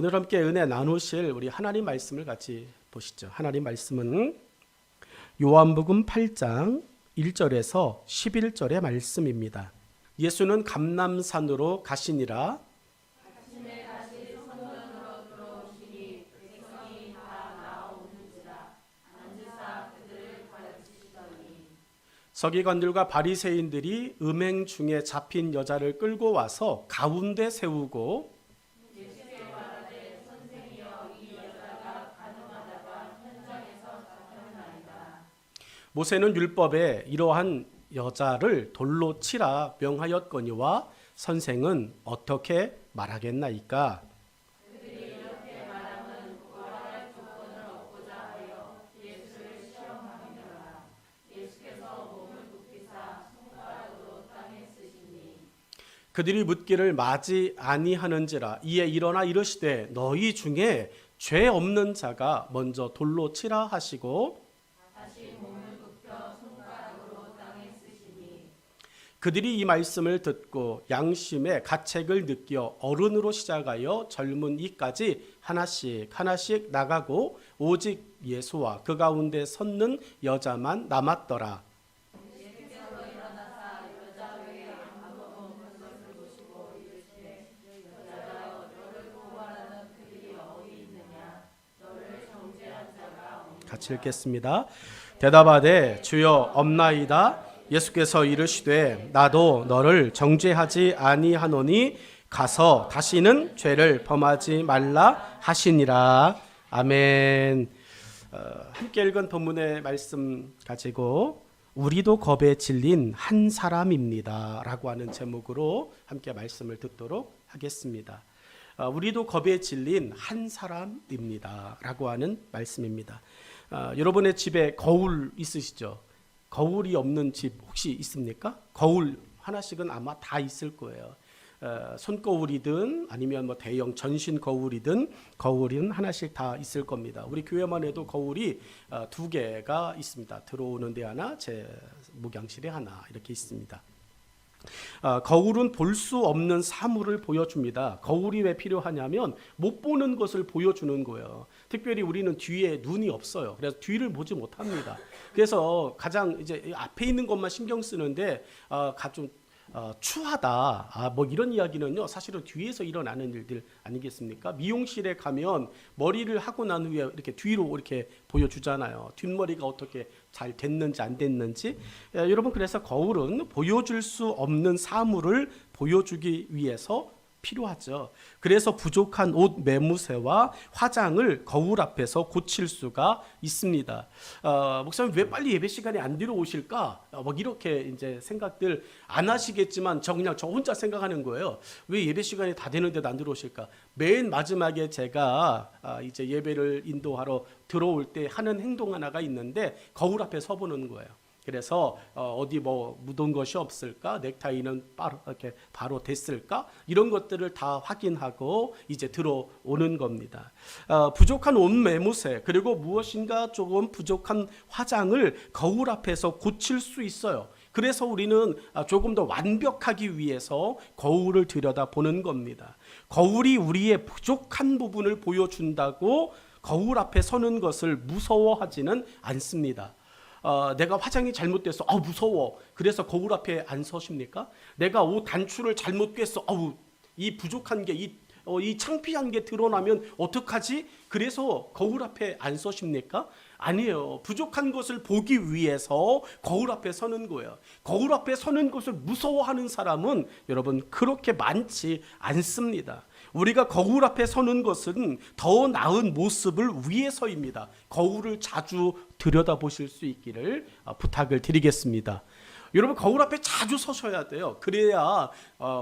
오늘 함께 은혜 나누실 우리 하나님 말씀을 같이 보시죠. 하나님 말씀은 요한복음 8장 1절에서 11절의 말씀입니다. 예수는 감람산으로 가시니라. 서기관들과 바리새인들이 음행 중에 잡힌 여자를 끌고 와서 가운데 세우고 모세는 율법에 이러한 여자를 돌로 치라 명하였거니와 선생은 어떻게 말하겠나이까? 그들이 묻기를 마지 아니하는지라. 이에 일어나 이르시되 너희 중에 죄 없는 자가 먼저 돌로 치라 하시고 그들이 이 말씀을 듣고 양심의 가책을 느끼어 어른으로 시작하여 젊은 이까지 하나씩 하나씩 나가고 오직 예수와 그 가운데 섰는 여자만 남았더라. 같이 읽겠습니다. 대답하되 주여 없나이다. 예수께서 이르시되 나도 너를 정죄하지 아니하노니 가서 다시는 죄를 범하지 말라 하시니라. 아멘. 함께 읽은 본문의 말씀 가지고 우리도 겁에 질린 한 사람입니다 라고 하는 제목으로 함께 말씀을 듣도록 하겠습니다. 우리도 겁에 질린 한 사람입니다 라고 하는 말씀입니다. 여러분의 집에 거울 있으시죠? 거울이 없는 집 혹시 있습니까? 거울 하나씩은 아마 다 있을 거예요. 손거울이든 아니면 뭐 대형 전신 거울이든 거울은 하나씩 다 있을 겁니다. 우리 교회만 해도 거울이 2개가 있습니다. 들어오는 데 하나, 제 목양실에 하나 이렇게 있습니다. 거울은 볼 수 없는 사물을 보여줍니다. 거울이 왜 필요하냐면 못 보는 것을 보여주는 거예요. 특별히 우리는 뒤에 눈이 없어요. 그래서 뒤를 보지 못합니다. 그래서 가장 이제 앞에 있는 것만 신경 쓰는데 좀 추하다. 뭐 이런 이야기는요. 사실은 뒤에서 일어나는 일들 아니겠습니까? 미용실에 가면 머리를 하고 난 후에 이렇게 뒤로 이렇게 보여주잖아요. 뒷머리가 어떻게 잘 됐는지 안 됐는지. 여러분 그래서 거울은 보여줄 수 없는 사물을 보여주기 위해서 필요하죠. 그래서 부족한 옷 매무새와 화장을 거울 앞에서 고칠 수가 있습니다. 목사님 왜 빨리 예배 시간에 안 들어오실까? 막 이렇게 이제 생각들 안 하시겠지만 그냥 저 혼자 생각하는 거예요. 왜 예배 시간이 다 되는데도 안 들어오실까? 맨 마지막에 제가 이제 예배를 인도하러 들어올 때 하는 행동 하나가 있는데 거울 앞에 서보는 거예요. 그래서 어디 뭐 묻은 것이 없을까? 넥타이는 바로 됐을까? 이런 것들을 다 확인하고 이제 들어오는 겁니다. 부족한 옷 매무새 그리고 무엇인가 조금 부족한 화장을 거울 앞에서 고칠 수 있어요. 그래서 우리는 조금 더 완벽하기 위해서 거울을 들여다보는 겁니다. 거울이 우리의 부족한 부분을 보여준다고 거울 앞에 서는 것을 무서워하지는 않습니다. 내가 화장이 잘못됐어. 무서워. 그래서 거울 앞에 안 서십니까? 내가 옷 단추를 잘못 꿰서 이 부족한 게 이 창피한 게 드러나면 어떡하지? 그래서 거울 앞에 안 서십니까? 아니에요. 부족한 것을 보기 위해서 거울 앞에 서는 거예요. 거울 앞에 서는 것을 무서워하는 사람은 여러분 그렇게 많지 않습니다. 우리가 거울 앞에 서는 것은 더 나은 모습을 위해서입니다. 거울을 자주 들여다보실 수 있기를 부탁을 드리겠습니다. 여러분 거울 앞에 자주 서셔야 돼요. 그래야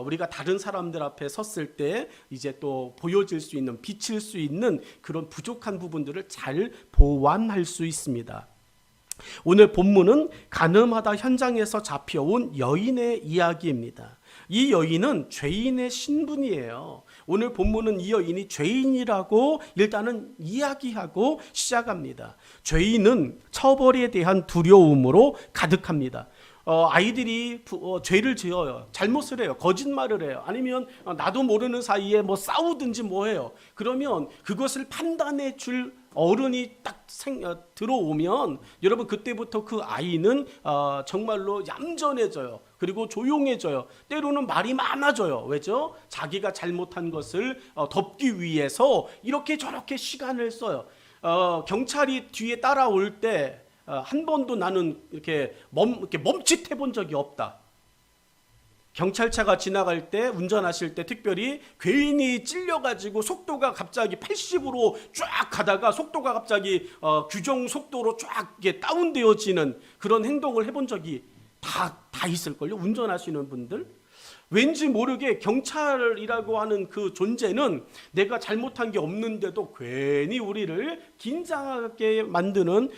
우리가 다른 사람들 앞에 섰을 때 이제 또 보여질 수 있는, 비칠 수 있는 그런 부족한 부분들을 잘 보완할 수 있습니다. 오늘 본문은 가늠하다 현장에서 잡혀온 여인의 이야기입니다. 이 여인은 죄인의 신분이에요. 오늘 본문은 이 여인이 죄인이라고 일단은 이야기하고 시작합니다. 죄인은 처벌에 대한 두려움으로 가득합니다. 아이들이 죄를 지어요. 잘못을 해요. 거짓말을 해요. 아니면 나도 모르는 사이에 뭐 싸우든지 뭐 해요. 그러면 그것을 판단해 줄 어른이 딱 들어오면 여러분 그때부터 그 아이는 정말로 얌전해져요. 그리고 조용해져요. 때로는 말이 많아져요. 왜죠? 자기가 잘못한 것을 덮기 위해서 이렇게 저렇게 시간을 써요. 경찰이 뒤에 따라올 때 한 번도 나는 이렇게 멈칫해 본 적이 없다. 경찰차가 지나갈 때, 운전하실 때 특별히 괜히 찔려가지고 속도가 갑자기 80으로 쫙 가다가 속도가 갑자기 규정 속도로 쫙 다운되어지는 그런 행동을 해본 적이 다 있을걸요. 운전하시는 분들. 왠지 모르게 경찰이라고 하는 그 존재는 내가 잘못한 게 없는데도 괜히 우리를 긴장하게 만드는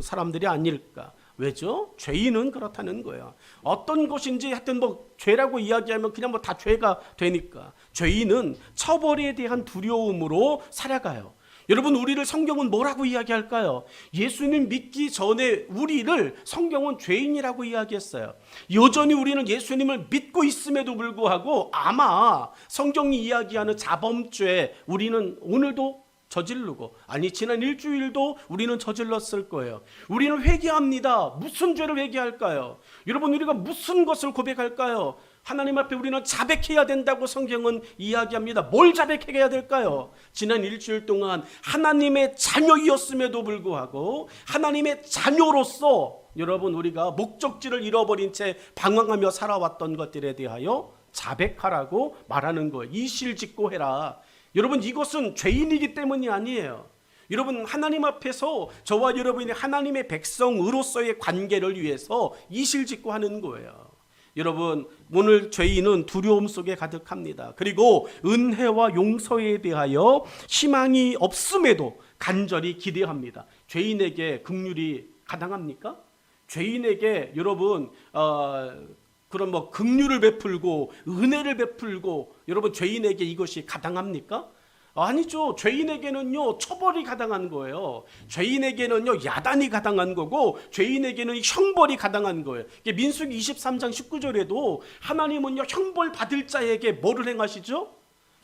사람들이 아닐까. 왜죠? 죄인은 그렇다는 거예요. 어떤 것인지 하여튼 뭐 죄라고 이야기하면 그냥 뭐 다 죄가 되니까. 죄인은 처벌에 대한 두려움으로 살아가요. 여러분, 우리를 성경은 뭐라고 이야기할까요? 예수님 믿기 전에 우리를 성경은 죄인이라고 이야기했어요. 여전히 우리는 예수님을 믿고 있음에도 불구하고 아마 성경이 이야기하는 자범죄 우리는 오늘도 저지르고, 아니 지난 일주일도 우리는 저질렀을 거예요. 우리는 회개합니다. 무슨 죄를 회개할까요? 여러분, 우리가 무슨 것을 고백할까요? 하나님 앞에 우리는 자백해야 된다고 성경은 이야기합니다. 뭘 자백해야 될까요? 지난 일주일 동안 하나님의 자녀이었음에도 불구하고 하나님의 자녀로서 여러분 우리가 목적지를 잃어버린 채 방황하며 살아왔던 것들에 대하여 자백하라고 말하는 거예요. 이실직고 해라. 여러분, 이것은 죄인이기 때문이 아니에요. 여러분, 하나님 앞에서 저와 여러분이 하나님의 백성으로서의 관계를 위해서 이실직고 하는 거예요. 여러분, 오늘 죄인은 두려움 속에 가득합니다. 그리고 은혜와 용서에 대하여 희망이 없음에도 간절히 기대합니다. 죄인에게 긍휼이 가당합니까? 죄인에게 여러분 그런 뭐 긍휼을 베풀고 은혜를 베풀고 여러분 죄인에게 이것이 가당합니까? 아니죠. 죄인에게는요 처벌이 가당한 거예요. 죄인에게는요 야단이 가당한 거고 죄인에게는 형벌이 가당한 거예요. 민수기 23장 19절에도 하나님은요 형벌 받을 자에게 뭐를 행하시죠?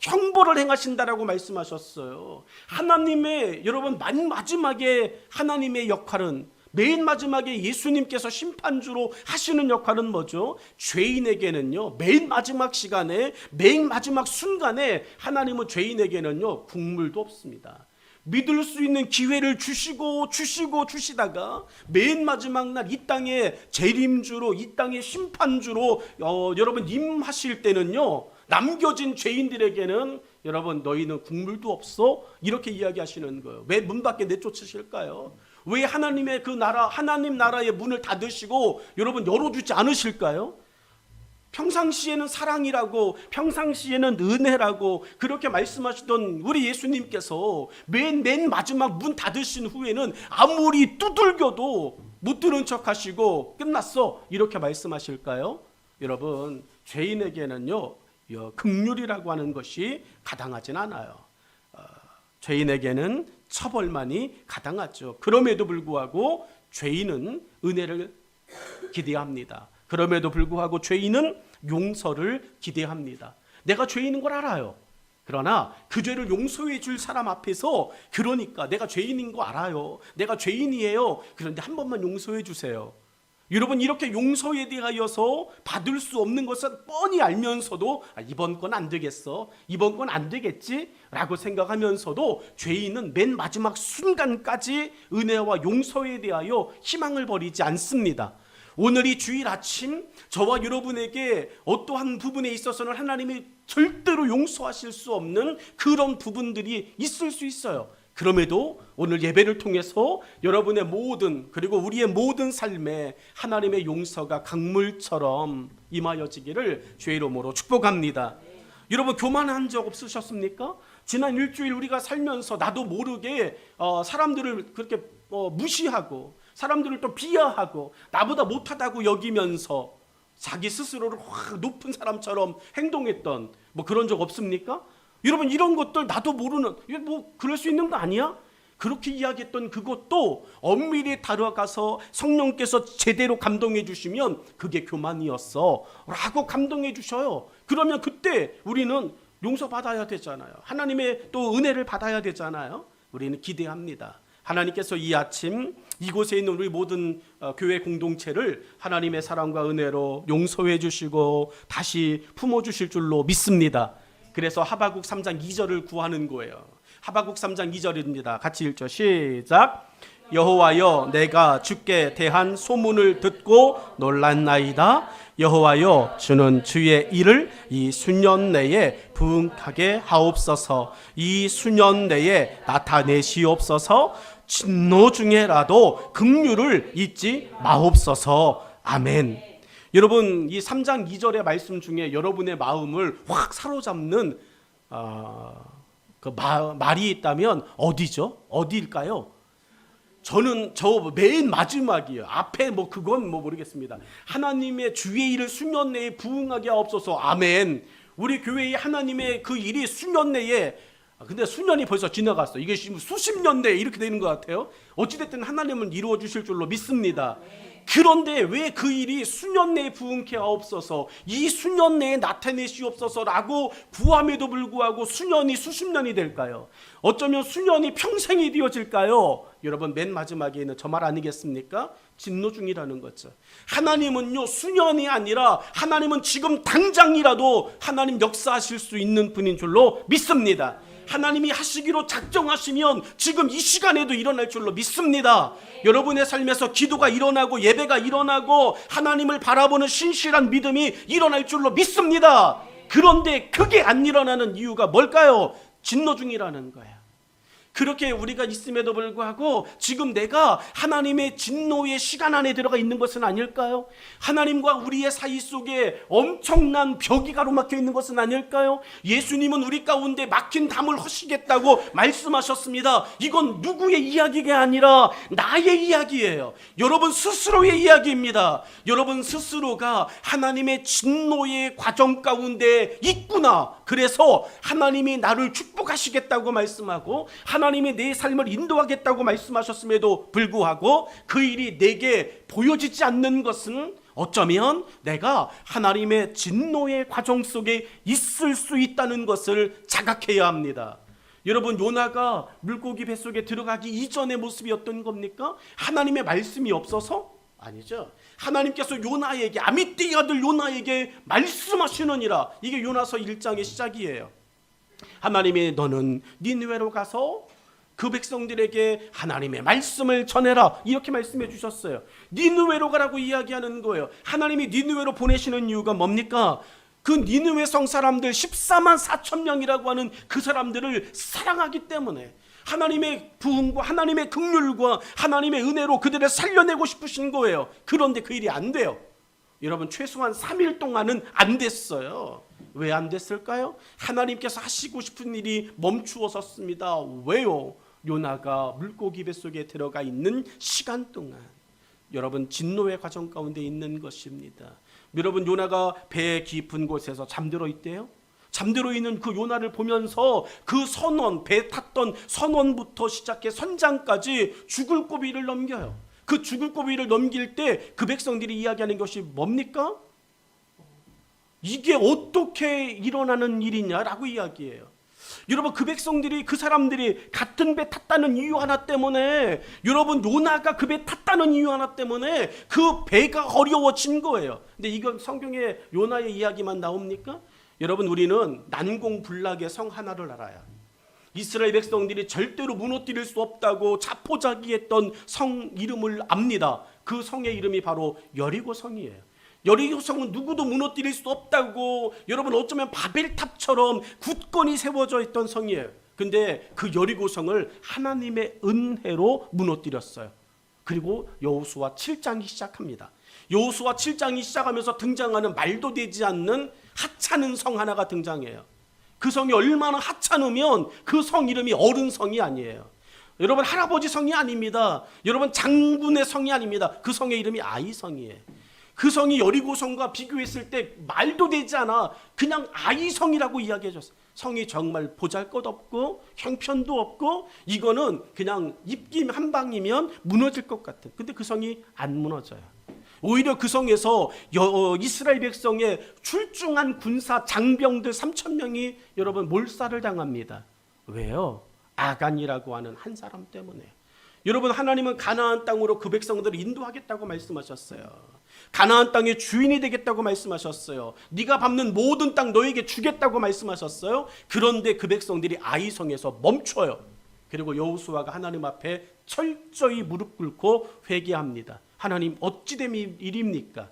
형벌을 행하신다라고 말씀하셨어요. 하나님의 여러분 맨 마지막에 하나님의 역할은, 맨 마지막에 예수님께서 심판주로 하시는 역할은 뭐죠? 죄인에게는요 맨 마지막 시간에 맨 마지막 순간에 하나님은 죄인에게는요 국물도 없습니다. 믿을 수 있는 기회를 주시다가 맨 마지막 날 이 땅의 재림주로, 이 땅의 심판주로 여러분 임하실 때는요 남겨진 죄인들에게는 여러분 너희는 국물도 없어? 이렇게 이야기하시는 거예요. 왜 문 밖에 내쫓으실까요? 왜 하나님의 그 나라, 하나님 나라의 문을 닫으시고 여러분 열어주지 않으실까요? 평상시에는 사랑이라고, 평상시에는 은혜라고 그렇게 말씀하시던 우리 예수님께서 맨 마지막 문 닫으신 후에는 아무리 두들겨도 못 들은 척 하시고 끝났어 이렇게 말씀하실까요? 여러분, 죄인에게는요 긍휼이라고 하는 것이 가당하진 않아요. 죄인에게는 처벌만이 가당하죠. 그럼에도 불구하고 죄인은 은혜를 기대합니다. 그럼에도 불구하고 죄인은 용서를 기대합니다. 내가 죄인인 걸 알아요. 그러나 그 죄를 용서해 줄 사람 앞에서, 그러니까 내가 죄인인 거 알아요. 내가 죄인이에요. 그런데 한 번만 용서해 주세요. 여러분, 이렇게 용서에 대하여서 받을 수 없는 것을 뻔히 알면서도 이번 건 안 되겠어, 이번 건 안 되겠지 라고 생각하면서도 죄인은 맨 마지막 순간까지 은혜와 용서에 대하여 희망을 버리지 않습니다. 오늘 이 주일 아침 저와 여러분에게 어떠한 부분에 있어서는 하나님이 절대로 용서하실 수 없는 그런 부분들이 있을 수 있어요. 그럼에도 오늘 예배를 통해서 여러분의 모든, 그리고 우리의 모든 삶에 하나님의 용서가 강물처럼 임하여지기를 주의 이름으로 축복합니다. 여러분, 교만한 적 없으셨습니까? 지난 일주일 우리가 살면서 나도 모르게 사람들을 그렇게 무시하고 사람들을 또 비하하고 나보다 못하다고 여기면서 자기 스스로를 확 높은 사람처럼 행동했던 뭐 그런 적 없습니까? 여러분, 이런 것들 나도 모르는, 뭐 그럴 수 있는 거 아니야? 그렇게 이야기했던 그것도 엄밀히 다뤄가서 성령께서 제대로 감동해 주시면 그게 교만이었어 라고 감동해 주셔요. 그러면 그때 우리는 용서받아야 되잖아요. 하나님의 또 은혜를 받아야 되잖아요. 우리는 기대합니다. 하나님께서 이 아침 이곳에 있는 우리 모든 교회 공동체를 하나님의 사랑과 은혜로 용서해 주시고 다시 품어주실 줄로 믿습니다. 그래서 하박국 3장 2절을 구하는 거예요. 하박국 3장 2절입니다. 같이 읽죠. 시작. 여호와여, 내가 주께 대한 소문을 듣고 놀랐나이다. 여호와여, 주는 주의 일을 이 수년 내에 부응하게 하옵소서. 이 수년 내에 나타내시옵소서. 진노 중에라도 긍휼을 잊지 마옵소서. 아멘. 여러분, 이 3장 2절의 말씀 중에 여러분의 마음을 확 사로잡는 말이 있다면 어디죠? 어디일까요? 저는 저 맨 마지막이에요. 앞에 그건 모르겠습니다. 하나님의 주의 일을 수년 내에 부응하게 하옵소서. 아멘. 우리 교회의 하나님의 그 일이 수년 내에, 근데 수년이 벌써 지나갔어. 이게 수십 년 내에 이렇게 되는 것 같아요. 어찌됐든 하나님은 이루어 주실 줄로 믿습니다. 그런데 왜 그 일이 수년 내에 부응케 하옵소서, 이 수년 내에 나타내시옵소서라고 구함에도 불구하고 수년이 수십 년이 될까요? 어쩌면 수년이 평생이 되어질까요? 여러분, 맨 마지막에 있는 저 말 아니겠습니까? 진노 중이라는 거죠. 하나님은요, 수년이 아니라 하나님은 지금 당장이라도 하나님 역사하실 수 있는 분인 줄로 믿습니다. 하나님이 하시기로 작정하시면 지금 이 시간에도 일어날 줄로 믿습니다. 여러분의 삶에서 기도가 일어나고 예배가 일어나고 하나님을 바라보는 신실한 믿음이 일어날 줄로 믿습니다. 그런데 그게 안 일어나는 이유가 뭘까요? 진노 중이라는 거예요. 그렇게 우리가 있음에도 불구하고 지금 내가 하나님의 진노의 시간 안에 들어가 있는 것은 아닐까요? 하나님과 우리의 사이 속에 엄청난 벽이 가로막혀 있는 것은 아닐까요? 예수님은 우리 가운데 막힌 담을 허시겠다고 말씀하셨습니다. 이건 누구의 이야기가 아니라 나의 이야기예요. 여러분 스스로의 이야기입니다. 여러분 스스로가 하나님의 진노의 과정 가운데 있구나. 그래서 하나님이 나를 축복하시겠다고 말씀하고 하나님이 내 삶을 인도하겠다고 말씀하셨음에도 불구하고 그 일이 내게 보여지지 않는 것은 어쩌면 내가 하나님의 진노의 과정 속에 있을 수 있다는 것을 자각해야 합니다. 여러분, 요나가 물고기 뱃속에 들어가기 이전의 모습이 어떤 겁니까? 하나님의 말씀이 없어서? 아니죠. 하나님께서 요나에게, 아미띠 아들 요나에게 말씀하시느니라. 이게 요나서 1장의 시작이에요. 하나님이 너는 니느웨로 가서 그 백성들에게 하나님의 말씀을 전해라, 이렇게 말씀해 주셨어요. 니느웨로 가라고 이야기하는 거예요. 하나님이 니느웨로 보내시는 이유가 뭡니까? 그 니느웨 성 사람들 14만 4천 명이라고 하는 그 사람들을 사랑하기 때문에 하나님의 부흥과 하나님의 긍휼과 하나님의 은혜로 그들을 살려내고 싶으신 거예요. 그런데 그 일이 안 돼요. 여러분, 최소한 3일 동안은 안 됐어요. 왜 안 됐을까요? 하나님께서 하시고 싶은 일이 멈추었습니다. 왜요? 요나가 물고기 뱃속에 들어가 있는 시간 동안. 여러분, 진노의 과정 가운데 있는 것입니다. 여러분, 요나가 배 깊은 곳에서 잠들어 있대요. 잠들어 있는 그 요나를 보면서 그 선원, 배 탔던 선원부터 시작해 선장까지 죽을 고비를 넘겨요. 그 죽을 고비를 넘길 때 그 백성들이 이야기하는 것이 뭡니까? 이게 어떻게 일어나는 일이냐라고 이야기해요. 여러분, 그 백성들이, 그 사람들이 같은 배 탔다는 이유 하나 때문에, 여러분, 요나가 그 배 탔다는 이유 하나 때문에 그 배가 어려워진 거예요. 근데 이건 성경에 요나의 이야기만 나옵니까? 여러분, 우리는 난공불락의 성 하나를 알아요. 이스라엘 백성들이 절대로 무너뜨릴 수 없다고 자포자기했던 성 이름을 압니다. 그 성의 이름이 바로 여리고 성이에요. 여리고 성은 누구도 무너뜨릴 수 없다고, 여러분, 어쩌면 바벨탑처럼 굳건히 세워져 있던 성이에요. 근데 그 여리고 성을 하나님의 은혜로 무너뜨렸어요. 그리고 여호수아 7장이 시작합니다. 여호수아 7장이 시작하면서 등장하는 말도 되지 않는 하찮은 성 하나가 등장해요. 그 성이 얼마나 하찮으면 그 성 이름이 어른성이 아니에요. 여러분, 할아버지 성이 아닙니다. 여러분, 장군의 성이 아닙니다. 그 성의 이름이 아이성이에요. 그 성이 여리고성과 비교했을 때 말도 되지 않아 그냥 아이성이라고 이야기해줬어요. 성이 정말 보잘것없고 형편도 없고 이거는 그냥 입김 한 방이면 무너질 것 같은. 근데 그 성이 안 무너져요. 오히려 그 성에서 이스라엘 백성의 출중한 군사 장병들 3,000명이 여러분 몰살을 당합니다. 왜요? 아간이라고 하는 한 사람 때문에. 여러분, 하나님은 가나안 땅으로 그 백성들을 인도하겠다고 말씀하셨어요. 가나안 땅의 주인이 되겠다고 말씀하셨어요. 네가 밟는 모든 땅 너에게 주겠다고 말씀하셨어요. 그런데 그 백성들이 아이성에서 멈춰요. 그리고 여호수아가 하나님 앞에 철저히 무릎 꿇고 회개합니다. 하나님, 어찌 된 일입니까?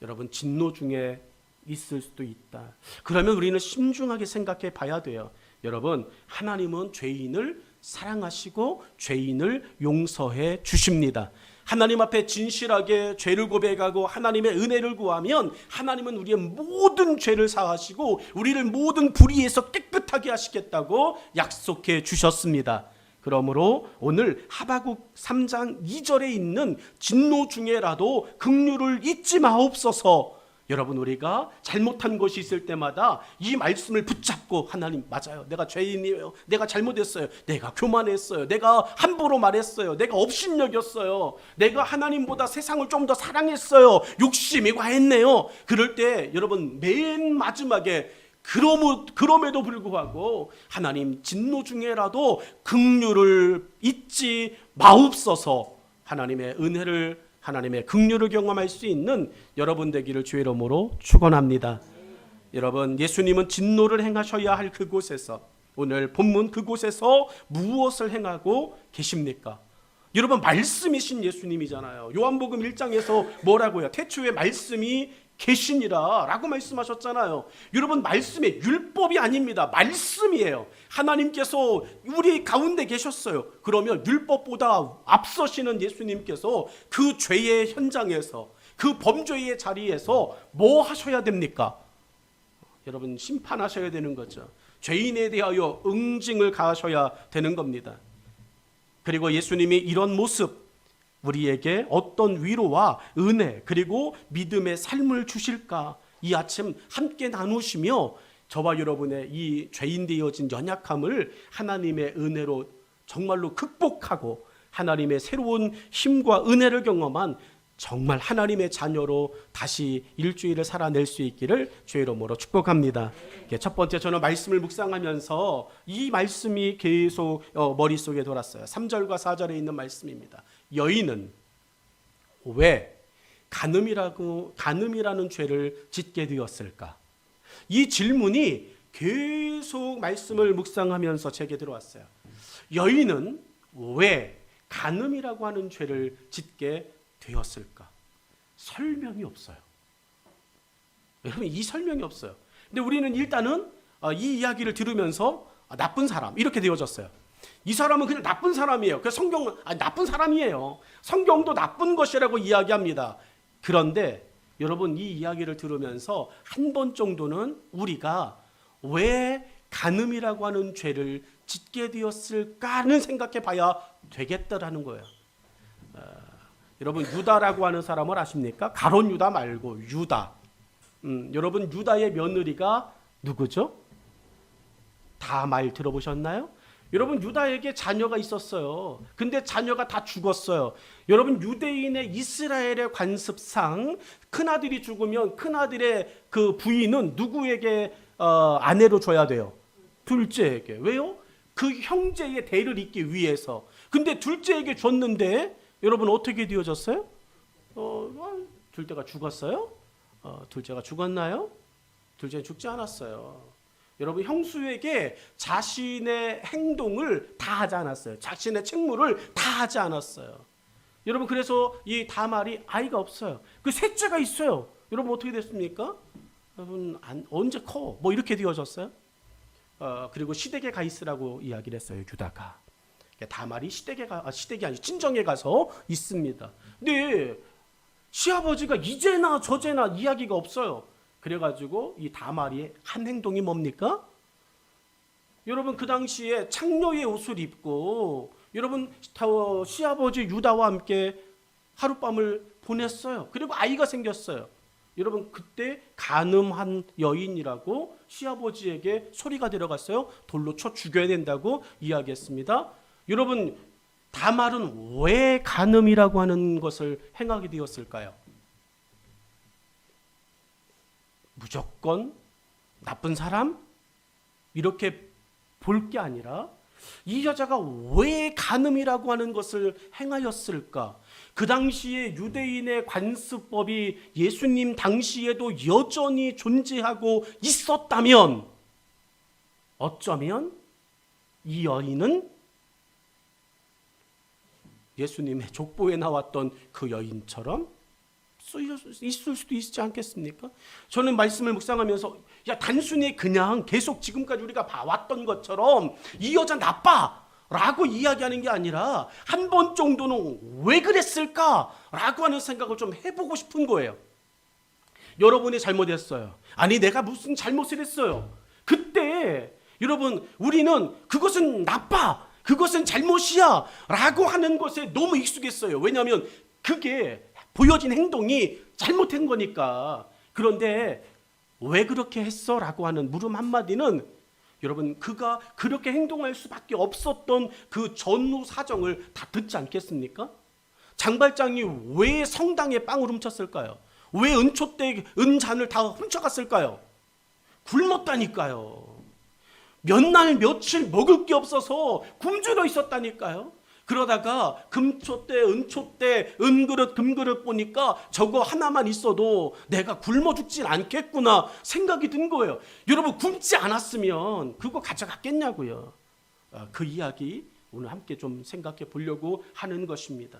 여러분, 진노 중에 있을 수도 있다. 그러면 우리는 신중하게 생각해 봐야 돼요. 여러분, 하나님은 죄인을 사랑하시고 죄인을 용서해 주십니다. 하나님 앞에 진실하게 죄를 고백하고 하나님의 은혜를 구하면 하나님은 우리의 모든 죄를 사하시고 우리를 모든 불의에서 깨끗하게 하시겠다고 약속해 주셨습니다. 그러므로 오늘 하바국 3장 2절에 있는 진노 중에라도 긍휼을 잊지 마옵소서. 여러분, 우리가 잘못한 것이 있을 때마다 이 말씀을 붙잡고 하나님, 맞아요, 내가 죄인이에요, 내가 잘못했어요, 내가 교만했어요, 내가 함부로 말했어요, 내가 업신여겼어요, 내가 하나님보다 세상을 좀 더 사랑했어요, 욕심이 과했네요. 그럴 때 여러분, 맨 마지막에 그럼에도 불구하고 하나님, 진노 중에라도 긍휼을 잊지 마옵소서. 하나님의 은혜를, 하나님의 긍휼을 경험할 수 있는 여러분 되기를 주의 이름으로 축원합니다. 여러분, 예수님은 진노를 행하셔야 할 그곳에서, 오늘 본문 그곳에서 무엇을 행하고 계십니까? 여러분, 말씀이신 예수님이잖아요. 요한복음 1장에서 뭐라고요? 태초에 말씀이 계시니라 라고 말씀하셨잖아요. 여러분, 말씀이 율법이 아닙니다. 말씀이에요. 하나님께서 우리 가운데 계셨어요. 그러면 율법보다 앞서시는 예수님께서 그 죄의 현장에서, 그 범죄의 자리에서 뭐 하셔야 됩니까? 여러분, 심판하셔야 되는 거죠. 죄인에 대하여 응징을 가하셔야 되는 겁니다. 그리고 예수님이 이런 모습, 우리에게 어떤 위로와 은혜 그리고 믿음의 삶을 주실까, 이 아침 함께 나누시며 저와 여러분의 이 죄인 되어진 연약함을 하나님의 은혜로 정말로 극복하고 하나님의 새로운 힘과 은혜를 경험한 정말 하나님의 자녀로 다시 일주일을 살아낼 수 있기를 주의 이름으로 축복합니다. 첫 번째, 저는 말씀을 묵상하면서 이 말씀이 계속 머릿속에 돌았어요. 3절과 4절에 있는 말씀입니다. 여인은 왜 간음이라는 죄를 짓게 되었을까? 이 질문이 계속 말씀을 묵상하면서 제게 들어왔어요. 여인은 왜 간음이라고 하는 죄를 짓게 되었을까? 설명이 없어요. 여러분, 이 설명이 없어요. 근데 우리는 일단은 이 이야기를 들으면서 나쁜 사람 이렇게 되어졌어요. 이 사람은 그냥 나쁜 사람이에요. 그 성경은 나쁜 사람이에요. 성경도 나쁜 것이라고 이야기합니다. 그런데 여러분, 이 이야기를 들으면서 한 번 정도는 우리가 왜 간음이라고 하는 죄를 짓게 되었을까는 생각해 봐야 되겠다라는 거예요. 여러분, 유다라고 하는 사람을 아십니까? 가론 유다 말고 유다. 여러분, 유다의 며느리가 누구죠? 다말 들어보셨나요? 여러분, 유다에게 자녀가 있었어요. 근데 자녀가 다 죽었어요. 여러분, 유대인의 이스라엘의 관습상 큰아들이 죽으면 큰아들의 그 부인은 누구에게 아내로 줘야 돼요? 둘째에게. 왜요? 그 형제의 대를 잇기 위해서. 근데 둘째에게 줬는데 여러분, 어떻게 되어졌어요? 둘째가 죽었어요? 둘째가 죽었나요? 둘째는 죽지 않았어요. 여러분, 형수에게 자신의 행동을 다 하지 않았어요. 자신의 책무를 다 하지 않았어요. 여러분, 그래서 이 다말이 아이가 없어요. 그 셋째가 있어요. 여러분, 어떻게 됐습니까? 여러분, 언제 커? 뭐 이렇게 되어졌어요. 그리고 시댁에 가 있으라고 이야기를 했어요. 유다가. 다말이 시댁이 아니 친정에 가서 있습니다. 근데 시아버지가 이제나 저제나 이야기가 없어요. 그래가지고 이 다말이 한 행동이 뭡니까? 여러분, 그 당시에 창녀의 옷을 입고 여러분, 시아버지 유다와 함께 하룻밤을 보냈어요. 그리고 아이가 생겼어요. 여러분 그때 간음한 여인이라고 시아버지에게 소리가 들어갔어요. 돌로 쳐 죽여야 된다고 이야기했습니다. 여러분 다말은 왜 간음이라고 하는 것을 행하게 되었을까요? 무조건 나쁜 사람? 이렇게 볼 게 아니라 이 여자가 왜 간음이라고 하는 것을 행하였을까? 그 당시에 유대인의 관습법이 예수님 당시에도 여전히 존재하고 있었다면 어쩌면 이 여인은 예수님의 족보에 나왔던 그 여인처럼 있을 수도 있지 않겠습니까? 저는 말씀을 묵상하면서 단순히 그냥 계속 지금까지 우리가 봐왔던 것처럼 이 여자 나빠 라고 이야기하는 게 아니라 한 번 정도는 왜 그랬을까 라고 하는 생각을 좀 해보고 싶은 거예요. 여러분이 잘못했어요. 아니 내가 무슨 잘못을 했어요. 그때 여러분 우리는 그것은 나빠, 그것은 잘못이야 라고 하는 것에 너무 익숙했어요. 왜냐하면 그게 보여진 행동이 잘못한 거니까. 그런데 왜 그렇게 했어? 라고 하는 물음 한마디는 여러분 그가 그렇게 행동할 수밖에 없었던 그 전후 사정을 다 듣지 않겠습니까? 장발장이 왜 성당에 빵을 훔쳤을까요? 왜 은촛대 은잔을 다 훔쳐갔을까요? 굶었다니까요. 몇 날 며칠 먹을 게 없어서 굶주려 있었다니까요. 그러다가 금촛대, 은촛대, 은그릇, 금그릇 보니까 저거 하나만 있어도 내가 굶어 죽진 않겠구나 생각이 든 거예요. 여러분 굶지 않았으면 그거 가져갔겠냐고요. 그 이야기 오늘 함께 좀 생각해 보려고 하는 것입니다.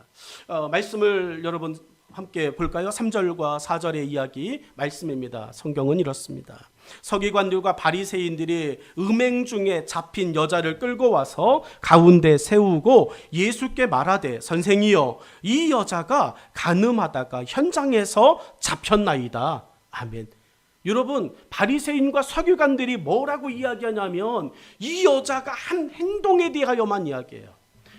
말씀을 여러분 함께 볼까요? 3절과 4절의 이야기 말씀입니다. 성경은 이렇습니다. 서기관들과 바리새인들이 음행 중에 잡힌 여자를 끌고 와서 가운데 세우고 예수께 말하되 선생이여 이 여자가 간음하다가 현장에서 잡혔나이다. 아멘. 여러분 바리새인과 서기관들이 뭐라고 이야기하냐면 이 여자가 한 행동에 대하여만 이야기해요.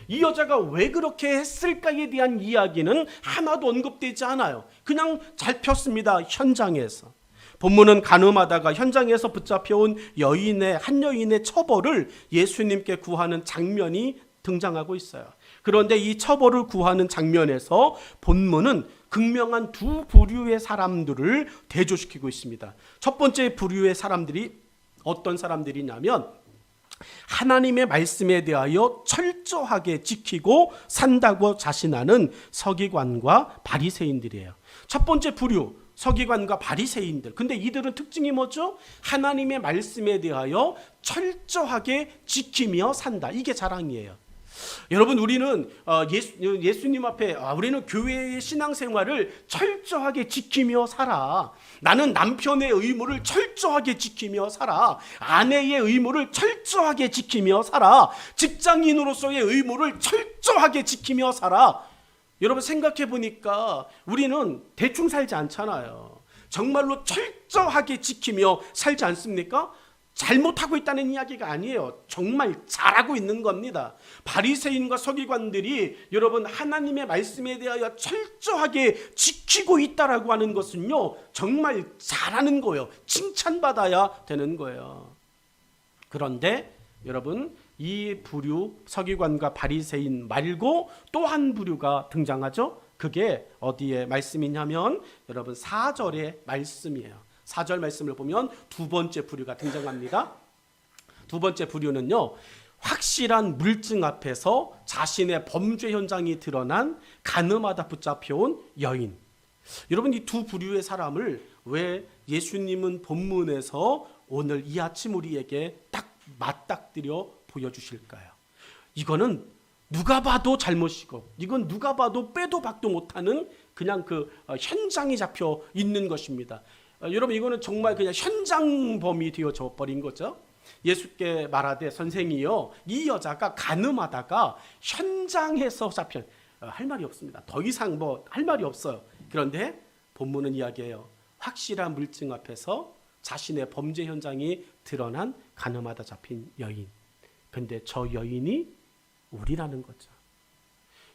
이 여자가 왜 그렇게 했을까에 대한 이야기는 하나도 언급되지 않아요. 그냥 잡혔습니다. 현장에서. 본문은 간음하다가 현장에서 붙잡혀온 한 여인의 처벌을 예수님께 구하는 장면이 등장하고 있어요. 그런데 이 처벌을 구하는 장면에서 본문은 극명한 두 부류의 사람들을 대조시키고 있습니다. 첫 번째 부류의 사람들이 어떤 사람들이냐면 하나님의 말씀에 대하여 철저하게 지키고 산다고 자신하는 서기관과 바리새인들이에요. 첫 번째 부류 서기관과 바리새인들. 근데 이들은 특징이 뭐죠? 하나님의 말씀에 대하여 철저하게 지키며 산다. 이게 자랑이에요. 여러분 우리는 예수님 앞에 우리는 교회의 신앙생활을 철저하게 지키며 살아. 나는 남편의 의무를 철저하게 지키며 살아. 아내의 의무를 철저하게 지키며 살아. 직장인으로서의 의무를 철저하게 지키며 살아. 여러분 생각해 보니까 우리는 대충 살지 않잖아요. 정말로 철저하게 지키며 살지 않습니까? 잘못하고 있다는 이야기가 아니에요. 정말 잘하고 있는 겁니다. 바리새인과 서기관들이 여러분 하나님의 말씀에 대하여 철저하게 지키고 있다라고 하는 것은요 정말 잘하는 거예요. 칭찬받아야 되는 거예요. 그런데 여러분 이 부류 서기관과 바리새인 말고 또 한 부류가 등장하죠. 그게 어디에 말씀이냐면 여러분 4절의 말씀이에요. 4절 말씀을 보면 두 번째 부류가 등장합니다. 두 번째 부류는요 확실한 물증 앞에서 자신의 범죄 현장이 드러난 간음하다 붙잡혀온 여인. 여러분 이 두 부류의 사람을 왜 예수님은 본문에서 오늘 이 아침 우리에게 딱 맞닥뜨려 보여주실까요? 이거는 누가 봐도 잘못이고 이건 누가 봐도 빼도 박도 못하는 그냥 그 현장이 잡혀 있는 것입니다. 여러분 이거는 정말 그냥 현장범이 되어져 버린 거죠. 예수께 말하되 선생이여 이 여자가 간음하다가 현장에서 잡혀 할 말이 없습니다. 더 이상 뭐 할 말이 없어요. 그런데 본문은 이야기해요. 확실한 물증 앞에서 자신의 범죄 현장이 드러난 간음하다 잡힌 여인. 근데 저 여인이 우리라는 거죠.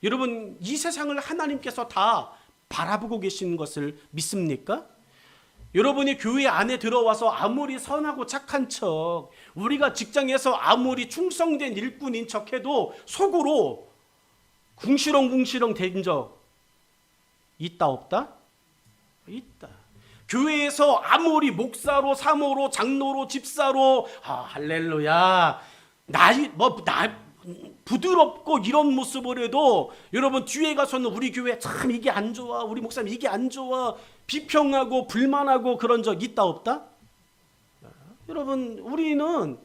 여러분 이 세상을 하나님께서 다 바라보고 계시는 것을 믿습니까? 여러분이 교회 안에 들어와서 아무리 선하고 착한 척, 우리가 직장에서 아무리 충성된 일꾼인 척해도 속으로 궁시렁궁시렁 된 적 있다 없다? 있다. 교회에서 아무리 목사로, 사모로, 장로로, 집사로 할렐루야 부드럽고 이런 모습을 해도 여러분 뒤에 가서는 우리 교회 참 이게 안 좋아, 우리 목사님 이게 안 좋아, 비평하고 불만하고 그런 적 있다 없다? 여러분 우리는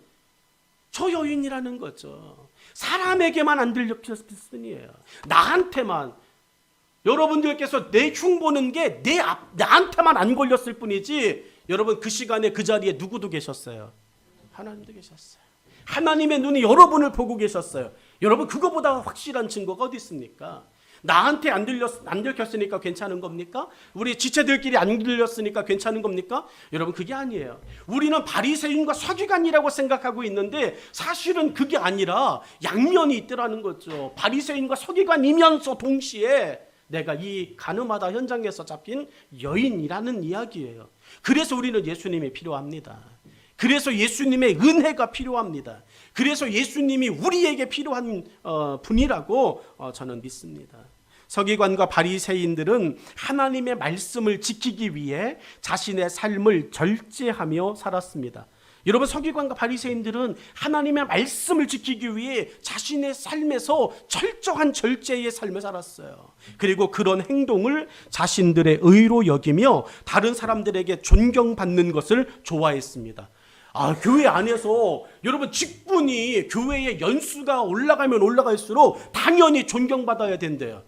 저 여인이라는 거죠. 사람에게만 안 들렸을 뿐이에요. 나한테만, 여러분들께서 내 흉보는 게 나한테만 안 걸렸을 뿐이지, 여러분 그 시간에 그 자리에 누구도 계셨어요? 하나님도 계셨어요. 하나님의 눈이 여러분을 보고 계셨어요. 여러분 그거보다 확실한 증거가 어디 있습니까? 나한테 안 들켰으니까 괜찮은 겁니까? 우리 지체들끼리 안 들렸으니까 괜찮은 겁니까? 여러분 그게 아니에요. 우리는 바리새인과 서기관이라고 생각하고 있는데 사실은 그게 아니라 양면이 있더라는 거죠. 바리새인과 서기관이면서 동시에 내가 이 가늠하다 현장에서 잡힌 여인이라는 이야기예요. 그래서 우리는 예수님이 필요합니다. 그래서 예수님의 은혜가 필요합니다. 그래서 예수님이 우리에게 필요한 분이라고 저는 믿습니다. 서기관과 바리새인들은 하나님의 말씀을 지키기 위해 자신의 삶을 절제하며 살았습니다. 여러분 서기관과 바리새인들은 하나님의 말씀을 지키기 위해 자신의 삶에서 철저한 절제의 삶을 살았어요. 그리고 그런 행동을 자신들의 의로 여기며 다른 사람들에게 존경받는 것을 좋아했습니다. 교회 안에서 여러분 직분이 교회의 연수가 올라가면 올라갈수록 당연히 존경받아야 된대요.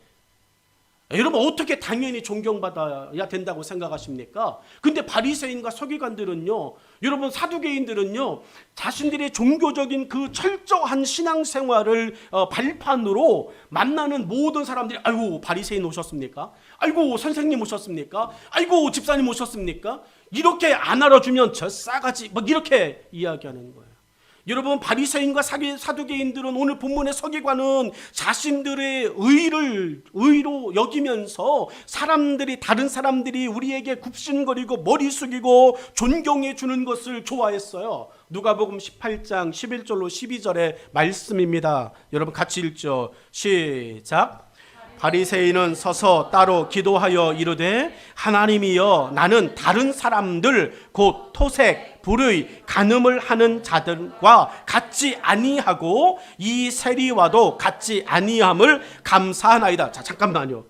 여러분 어떻게 당연히 존경받아야 된다고 생각하십니까? 근데 바리새인과 서기관들은요, 여러분 사두개인들은요, 자신들의 종교적인 그 철저한 신앙생활을 발판으로 만나는 모든 사람들이 아이고 바리새인 오셨습니까? 아이고 선생님 오셨습니까? 아이고 집사님 오셨습니까? 이렇게 안 알아주면 저 싸가지 막 이렇게 이야기하는 거예요. 여러분 바리새인과 사두개인들은 오늘 본문의 서기관은 자신들의 의로 여기면서 다른 사람들이 우리에게 굽신거리고 머리 숙이고 존경해 주는 것을 좋아했어요. 누가복음 18장 11절로 12절의 말씀입니다. 여러분 같이 읽죠. 시작. 바리새인은 서서 따로 기도하여 이르되 하나님이여 나는 다른 사람들 곧 토색, 불의, 간음을 하는 자들과 같지 아니하고 이 세리와도 같지 아니함을 감사하나이다. 자 잠깐만요.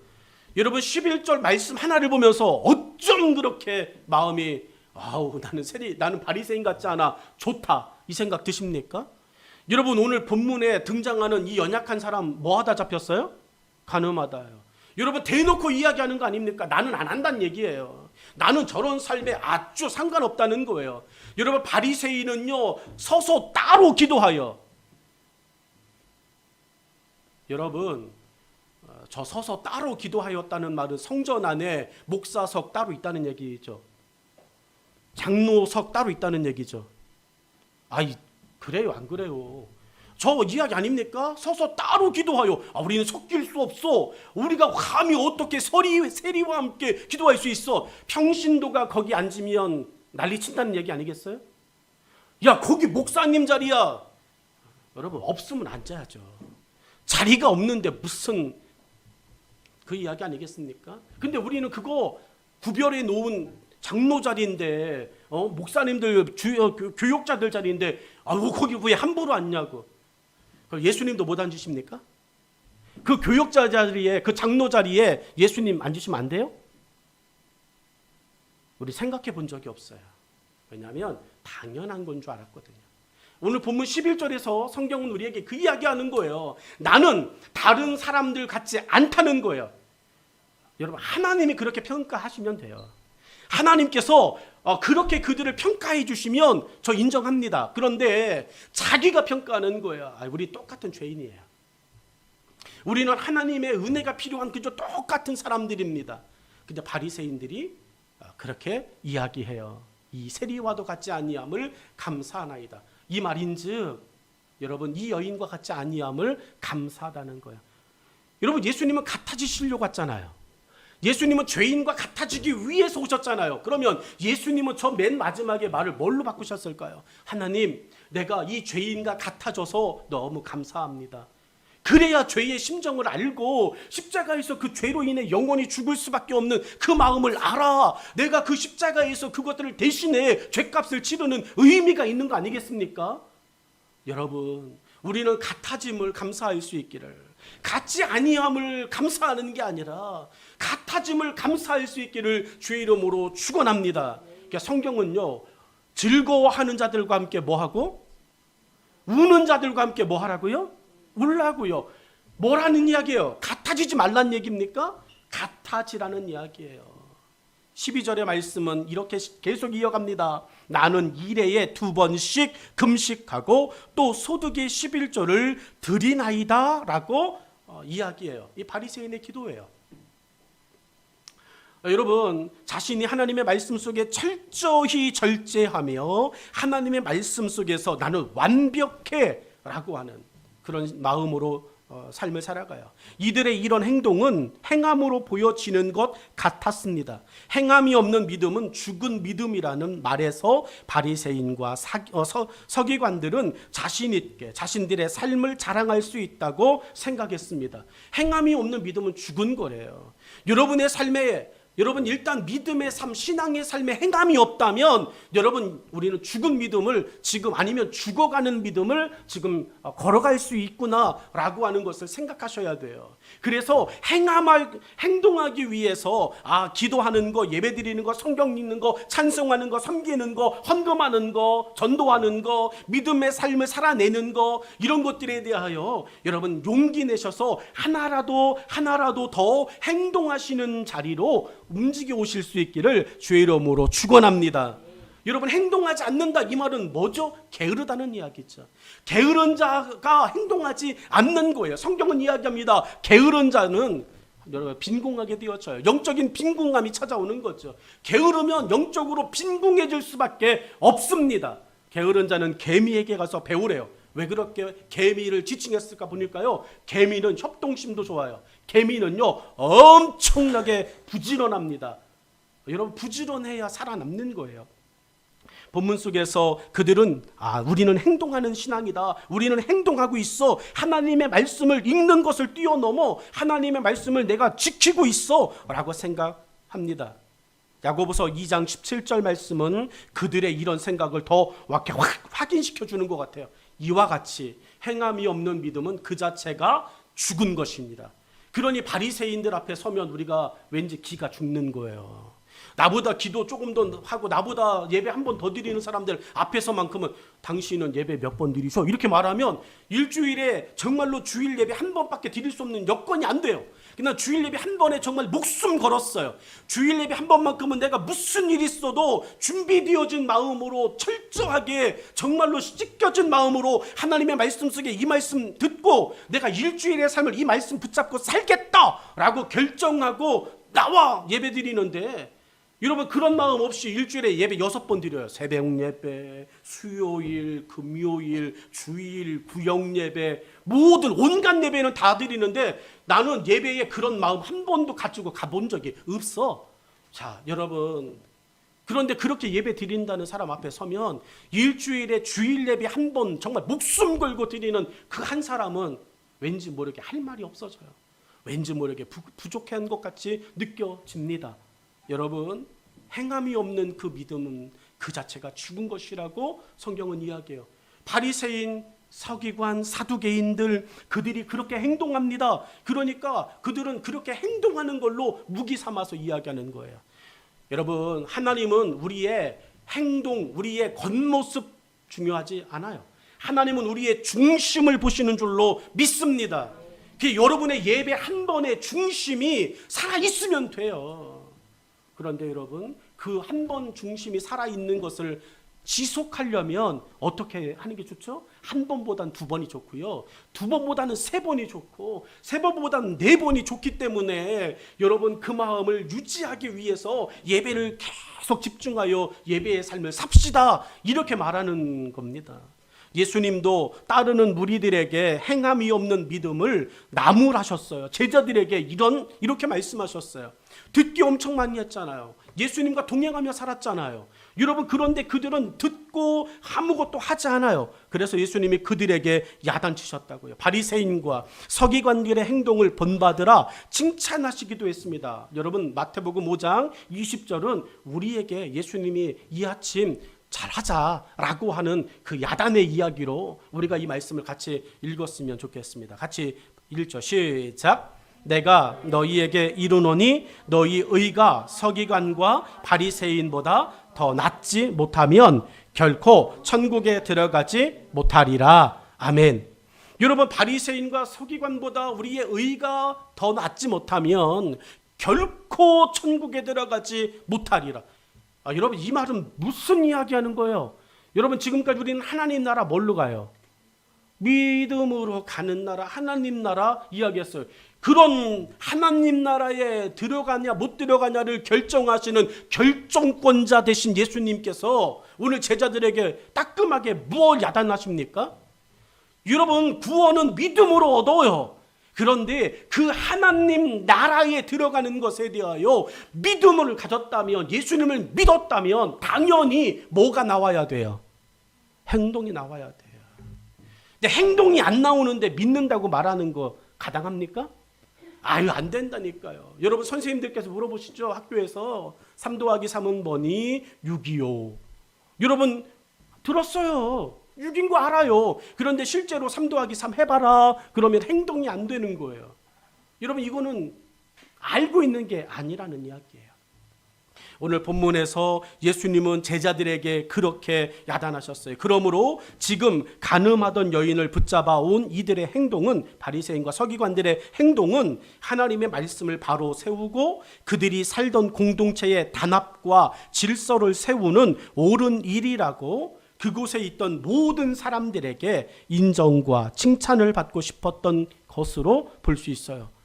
여러분 11절 말씀 하나를 보면서 어쩜 그렇게 마음이 나는 바리새인 같지 않아 좋다 이 생각 드십니까? 여러분 오늘 본문에 등장하는 이 연약한 사람 뭐 하다 잡혔어요? 간음하다요. 여러분 대놓고 이야기하는 거 아닙니까? 나는 안 한다는 얘기예요. 나는 저런 삶에 아주 상관없다는 거예요. 여러분 바리새인은요 서서 따로 기도하여, 여러분 저 서서 따로 기도하였다는 말은 성전 안에 목사석 따로 있다는 얘기죠. 장로석 따로 있다는 얘기죠. 그래요 안 그래요? 저 이야기 아닙니까? 서서 따로 기도하여. 우리는 섞일 수 없어. 우리가 감히 어떻게 세리와 함께 기도할 수 있어? 평신도가 거기 앉으면 난리 친다는 얘기 아니겠어요? 야 거기 목사님 자리야. 여러분 없으면 앉아야죠. 자리가 없는데 무슨 그 이야기 아니겠습니까? 근데 우리는 그거 구별해 놓은 장로 자리인데 목사님들 교육자들 자리인데 거기 왜 함부로 앉냐고. 예수님도 못 앉으십니까? 그 교역자 자리에, 그 장로 자리에 예수님 앉으시면 안 돼요? 우리 생각해 본 적이 없어요. 왜냐하면 당연한 건 줄 알았거든요. 오늘 본문 11절에서 성경은 우리에게 그 이야기하는 거예요. 나는 다른 사람들 같지 않다는 거예요. 여러분 하나님이 그렇게 평가하시면 돼요. 하나님께서 그렇게 그들을 평가해 주시면 저 인정합니다. 그런데 자기가 평가하는 거예요. 우리 똑같은 죄인이에요. 우리는 하나님의 은혜가 필요한 그저 똑같은 사람들입니다. 근데 바리새인들이 그렇게 이야기해요. 이 세리와도 같지 아니함을 감사하나이다. 이 말인즉 여러분 이 여인과 같지 아니함을 감사하다는 거예요. 여러분 예수님은 같아지시려고 했잖아요. 예수님은 죄인과 같아지기 위해서 오셨잖아요. 그러면 예수님은 저 맨 마지막에 말을 뭘로 바꾸셨을까요? 하나님, 내가 이 죄인과 같아져서 너무 감사합니다. 그래야 죄의 심정을 알고 십자가에서 그 죄로 인해 영원히 죽을 수밖에 없는 그 마음을 알아. 내가 그 십자가에서 그것들을 대신해 죄값을 치르는 의미가 있는 거 아니겠습니까? 여러분, 우리는 같아짐을 감사할 수 있기를, 같지 아니함을 감사하는 게 아니라 같아짐을 감사할 수 있기를 주의 이름으로 축원합니다. 그러니까 성경은요, 즐거워하는 자들과 함께 뭐하고? 우는 자들과 함께 뭐하라고요? 울라고요. 뭐라는 이야기예요? 같아지지 말란 얘기입니까? 같아지라는 이야기예요. 12절의 말씀은 이렇게 계속 이어갑니다. 나는 일해에 2번씩 금식하고 또 소득의 11조를 드리나이다 라고 이야기해요. 이 바리새인의 기도예요. 여러분, 자신이 하나님의 말씀 속에 철저히 절제하며 하나님의 말씀 속에서 나는 완벽해 라고 하는 그런 마음으로 삶을 살아가요. 이들의 이런 행동은 행함으로 보여지는 것 같았습니다. 행함이 없는 믿음은 죽은 믿음이라는 말에서 바리새인과 서기관들은 자신 있게 자신들의 삶을 자랑할 수 있다고 생각했습니다. 행함이 없는 믿음은 죽은 거래요. 여러분의 삶에 여러분 일단 믿음의 삶, 신앙의 삶에 행함이 없다면 여러분 우리는 죽은 믿음을 지금 아니면 죽어가는 믿음을 지금 걸어갈 수 있구나라고 하는 것을 생각하셔야 돼요. 그래서 행동하기 위해서 기도하는 거, 예배드리는 거, 성경 읽는 거, 찬송하는 거, 섬기는 거, 헌금하는 거, 전도하는 거, 믿음의 삶을 살아내는 거, 이런 것들에 대하여 여러분 용기 내셔서 하나라도 더 행동하시는 자리로 움직여 오실 수 있기를 주의 이름으로 축원합니다. 여러분, 행동하지 않는다 이 말은 뭐죠? 게으르다는 이야기죠. 게으른 자가 행동하지 않는 거예요. 성경은 이야기합니다. 게으른 자는 빈궁하게 되어져요. 영적인 빈궁함이 찾아오는 거죠. 게으르면 영적으로 빈궁해질 수밖에 없습니다. 게으른 자는 개미에게 가서 배우래요. 왜 그렇게 개미를 지칭했을까 보니까요, 개미는 협동심도 좋아요. 개미는요 엄청나게 부지런합니다. 여러분, 부지런해야 살아남는 거예요. 본문 속에서 그들은 우리는 행동하는 신앙이다, 우리는 행동하고 있어, 하나님의 말씀을 읽는 것을 뛰어넘어 하나님의 말씀을 내가 지키고 있어 라고 생각합니다. 야고보서 2장 17절 말씀은 그들의 이런 생각을 더 확인시켜 주는 것 같아요. 이와 같이 행함이 없는 믿음은 그 자체가 죽은 것입니다. 그러니 바리새인들 앞에 서면 우리가 왠지 기가 죽는 거예요. 나보다 기도 조금 더 하고 나보다 예배 한 번 더 드리는 사람들 앞에서만큼은 당신은 예배 몇 번 드리셔? 이렇게 말하면 일주일에 정말로 주일 예배 한 번밖에 드릴 수 없는 여건이 안 돼요. 그냥 주일 예배 한 번에 정말 목숨 걸었어요. 주일 예배 한 번만큼은 내가 무슨 일이 있어도 준비되어진 마음으로 철저하게 정말로 찢겨진 마음으로 하나님의 말씀 속에 이 말씀 듣고 내가 일주일의 삶을 이 말씀 붙잡고 살겠다라고 결정하고 나와 예배 드리는데, 여러분 그런 마음 없이 일주일에 예배 6번 드려요. 새벽 예배, 수요일, 금요일, 주일, 구역 예배, 모든 온갖 예배는 다 드리는데 나는 예배에 그런 마음 한 번도 가지고 가본 적이 없어. 자, 여러분, 그런데 그렇게 예배 드린다는 사람 앞에 서면 일주일에 주일 예배 한 번 정말 목숨 걸고 드리는 그 한 사람은 왠지 모르게 할 말이 없어져요. 왠지 모르게 부족한 것 같이 느껴집니다. 여러분, 행함이 없는 그 믿음은 그 자체가 죽은 것이라고 성경은 이야기해요. 바리새인, 서기관, 사두개인들 그들이 그렇게 행동합니다. 그러니까 그들은 그렇게 행동하는 걸로 무기 삼아서 이야기하는 거예요. 여러분, 하나님은 우리의 행동, 우리의 겉모습 중요하지 않아요. 하나님은 우리의 중심을 보시는 줄로 믿습니다. 여러분의 예배 한 번의 중심이 살아있으면 돼요. 그런데 여러분, 그 한 번 중심이 살아있는 것을 지속하려면 어떻게 하는 게 좋죠? 한 번보단 2번이 좋고요, 2번보다는 3번이 좋고 3번보다는 4번이 좋기 때문에 여러분 그 마음을 유지하기 위해서 예배를 계속 집중하여 예배의 삶을 삽시다, 이렇게 말하는 겁니다. 예수님도 따르는 무리들에게 행함이 없는 믿음을 나무라셨어요. 제자들에게 이렇게 말씀하셨어요. 듣기 엄청 많이 했잖아요. 예수님과 동행하며 살았잖아요. 여러분, 그런데 그들은 듣고 아무것도 하지 않아요. 그래서 예수님이 그들에게 야단치셨다고요. 바리새인과 서기관들의 행동을 본받으라 칭찬하시기도 했습니다. 여러분, 마태복음 5장 20절은 우리에게 예수님이 이 아침 잘하자라고 하는 그 야단의 이야기로 우리가 이 말씀을 같이 읽었으면 좋겠습니다. 같이 읽죠. 시작. 내가 너희에게 이르노니 너희 의가 서기관과 바리새인보다 더 낫지 못하면 결코 천국에 들어가지 못하리라. 아멘. 여러분, 바리새인과 서기관보다 우리의 의가 더 낫지 못하면 결코 천국에 들어가지 못하리라. 여러분, 이 말은 무슨 이야기하는 거예요? 여러분, 지금까지 우리는 하나님 나라 뭘로 가요? 믿음으로 가는 나라, 하나님 나라 이야기했어요. 그런 하나님 나라에 들어가냐 못 들어가냐를 결정하시는 결정권자 되신 예수님께서 오늘 제자들에게 따끔하게 무엇 야단하십니까? 여러분, 구원은 믿음으로 얻어요. 그런데 그 하나님 나라에 들어가는 것에 대하여 믿음을 가졌다면, 예수님을 믿었다면 당연히 뭐가 나와야 돼요? 행동이 나와야 돼요. 근데 행동이 안 나오는데 믿는다고 말하는 거 가당합니까? 안 된다니까요. 여러분, 선생님들께서 물어보시죠. 학교에서 3 더하기 3은 뭐니? 6이요. 여러분, 들었어요. 6인 거 알아요. 그런데 실제로 3 더하기 3 해봐라. 그러면 행동이 안 되는 거예요. 여러분, 이거는 알고 있는 게 아니라는 이야기예요. 오늘 본문에서 예수님은 제자들에게 그렇게 야단하셨어요. 그러므로 지금 간음하던 여인을 붙잡아 온 이들의 행동은, 바리새인과 서기관들의 행동은 하나님의 말씀을 바로 세우고 그들이 살던 공동체의 단합과 질서를 세우는 옳은 일이라고 그곳에 있던 모든 사람들에게 인정과 칭찬을 받고 싶었던 것으로 볼 수 있어요.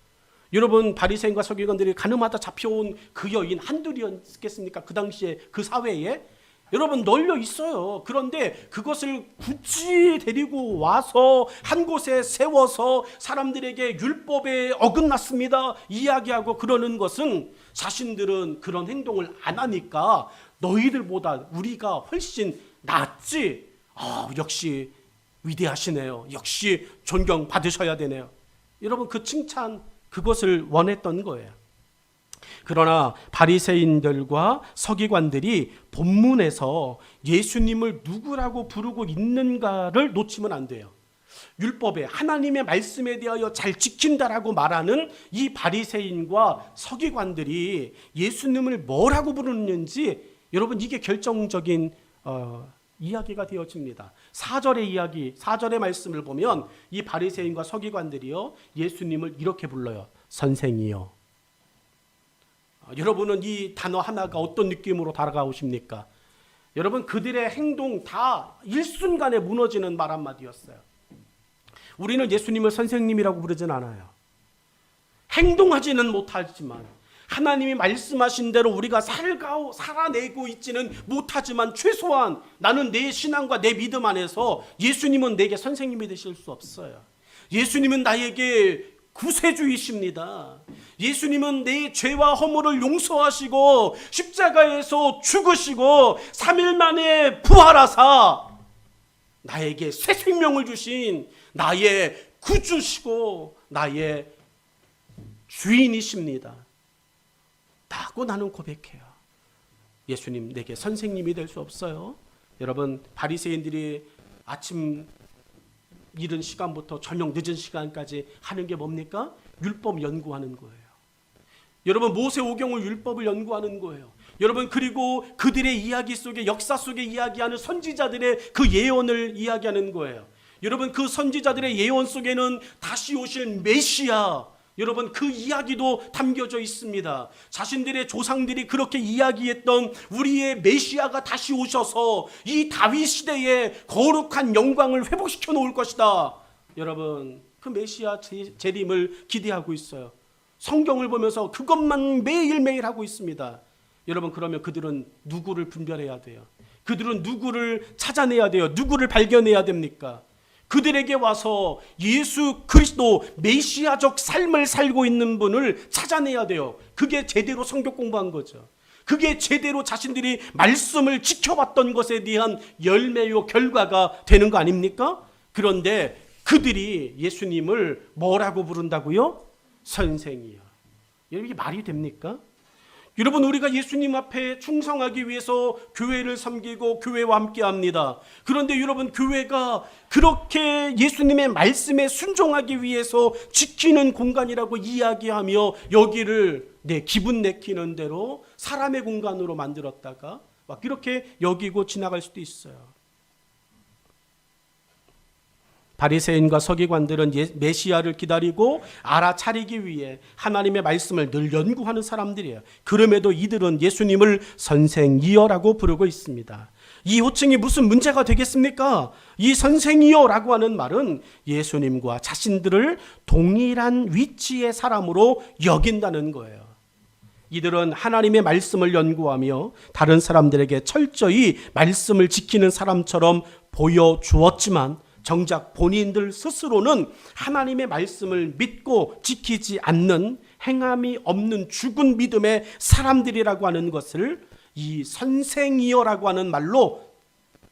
여러분, 바리새인과 서기관들이 간음하다 잡혀온 그 여인 한둘이었겠습니까? 그 당시에 그 사회에 여러분 널려 있어요. 그런데 그것을 굳이 데리고 와서 한 곳에 세워서 사람들에게 율법에 어긋났습니다 이야기하고 그러는 것은, 자신들은 그런 행동을 안 하니까 너희들보다 우리가 훨씬 낫지, 역시 위대하시네요, 역시 존경받으셔야 되네요. 여러분, 그 칭찬, 그것을 원했던 거예요. 그러나 바리새인들과 서기관들이 본문에서 예수님을 누구라고 부르고 있는가를 놓치면 안 돼요. 율법에, 하나님의 말씀에 대하여 잘 지킨다라고 말하는 이 바리새인과 서기관들이 예수님을 뭐라고 부르는지, 여러분, 이게 결정적인 이야기가 되어집니다. 4절의 이야기, 4절의 말씀을 보면 이 바리새인과 서기관들이요, 예수님을 이렇게 불러요. 선생이요. 여러분은 이 단어 하나가 어떤 느낌으로 다가오십니까? 여러분, 그들의 행동 다 일순간에 무너지는 말 한마디였어요. 우리는 예수님을 선생님이라고 부르진 않아요. 행동하지는 못하지만, 하나님이 말씀하신 대로 우리가 살아내고 있지는 못하지만, 최소한 나는 내 신앙과 내 믿음 안에서 예수님은 내게 선생님이 되실 수 없어요. 예수님은 나에게 구세주이십니다. 예수님은 내 죄와 허물을 용서하시고 십자가에서 죽으시고 3일 만에 부활하사 나에게 새 생명을 주신 나의 구주시고 나의 주인이십니다 라고 나는 고백해요. 예수님, 내게 선생님이 될 수 없어요. 여러분, 바리새인들이 아침 이른 시간부터 저녁 늦은 시간까지 하는 게 뭡니까? 율법 연구하는 거예요. 여러분, 모세오경을 율법을 연구하는 거예요. 여러분, 그리고 그들의 이야기 속에, 역사 속에 이야기하는 선지자들의 그 예언을 이야기하는 거예요. 여러분, 그 선지자들의 예언 속에는 다시 오실 메시아, 여러분, 그 이야기도 담겨져 있습니다. 자신들의 조상들이 그렇게 이야기했던 우리의 메시아가 다시 오셔서 이 다윗 시대의 거룩한 영광을 회복시켜 놓을 것이다. 여러분, 그 메시아 재림을 기대하고 있어요. 성경을 보면서 그것만 매일매일 하고 있습니다. 여러분, 그러면 그들은 누구를 분별해야 돼요? 그들은 누구를 찾아내야 돼요? 누구를 발견해야 됩니까? 그들에게 와서 예수 그리스도 메시아적 삶을 살고 있는 분을 찾아내야 돼요. 그게 제대로 성경 공부한 거죠. 그게 제대로 자신들이 말씀을 지켜왔던 것에 대한 열매요 결과가 되는 거 아닙니까? 그런데 그들이 예수님을 뭐라고 부른다고요? 선생이요. 이게 말이 됩니까? 여러분, 우리가 예수님 앞에 충성하기 위해서 교회를 섬기고 교회와 함께합니다. 그런데 여러분, 교회가 그렇게 예수님의 말씀에 순종하기 위해서 지키는 공간이라고 이야기하며 여기를 기분 내키는 대로 사람의 공간으로 만들었다가 막 그렇게 여기고 지나갈 수도 있어요. 바리새인과 서기관들은 메시아를 기다리고 알아차리기 위해 하나님의 말씀을 늘 연구하는 사람들이에요. 그럼에도 이들은 예수님을 선생이여라고 부르고 있습니다. 이 호칭이 무슨 문제가 되겠습니까? 이 선생이여라고 하는 말은 예수님과 자신들을 동일한 위치의 사람으로 여긴다는 거예요. 이들은 하나님의 말씀을 연구하며 다른 사람들에게 철저히 말씀을 지키는 사람처럼 보여주었지만 정작 본인들 스스로는 하나님의 말씀을 믿고 지키지 않는 행함이 없는 죽은 믿음의 사람들이라고 하는 것을 이 선생이여라고 하는 말로